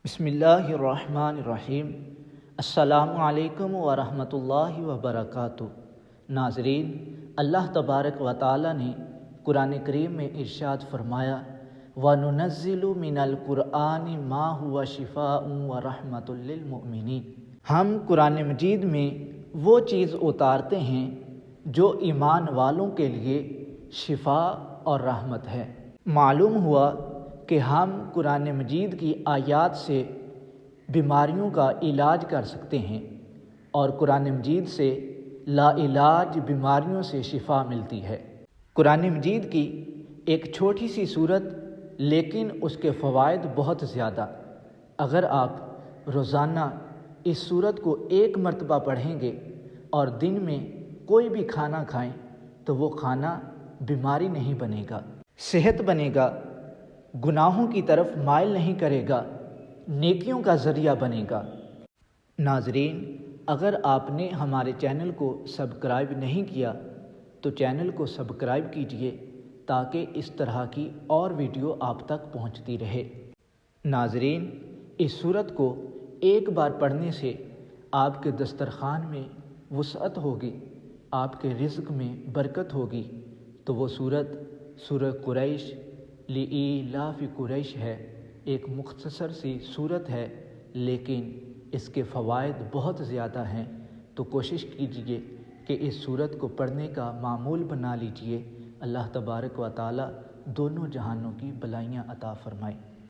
بسم اللہ الرحمن الرحیم۔ السلام علیکم ورحمۃ اللہ وبرکاتہ۔ ناظرین، اللہ تبارک و تعالی نے قرآن کریم میں ارشاد فرمایا وَنُنَزِّلُ مِنَ الْقُرْآنِ مَا هُوَ شِفَاءٌ وَرَحْمَةٌ لِّلْمُؤْمِنِينَ۔ ہم قرآن مجید میں وہ چیز اتارتے ہیں جو ایمان والوں کے لیے شفا اور رحمت ہے۔ معلوم ہوا کہ ہم قرآن مجید کی آیات سے بیماریوں کا علاج کر سکتے ہیں اور قرآن مجید سے لا علاج بیماریوں سے شفا ملتی ہے۔ قرآن مجید کی ایک چھوٹی سی صورت لیکن اس کے فوائد بہت زیادہ۔ اگر آپ روزانہ اس صورت کو ایک مرتبہ پڑھیں گے اور دن میں کوئی بھی کھانا کھائیں تو وہ کھانا بیماری نہیں بنے گا، صحت بنے گا، گناہوں کی طرف مائل نہیں کرے گا، نیکیوں کا ذریعہ بنے گا۔ ناظرین، اگر آپ نے ہمارے چینل کو سبسکرائب نہیں کیا تو چینل کو سبسکرائب کیجئے تاکہ اس طرح کی اور ویڈیو آپ تک پہنچتی رہے۔ ناظرین، اس سورت کو ایک بار پڑھنے سے آپ کے دسترخوان میں وسعت ہوگی، آپ کے رزق میں برکت ہوگی۔ تو وہ سورت سورہ قریش لإیلاف قریش ہے، ایک مختصر سی سورت ہے لیکن اس کے فوائد بہت زیادہ ہیں۔ تو کوشش کیجئے کہ اس سورت کو پڑھنے کا معمول بنا لیجئے۔ اللہ تبارک و تعالی دونوں جہانوں کی بلائیاں عطا فرمائے۔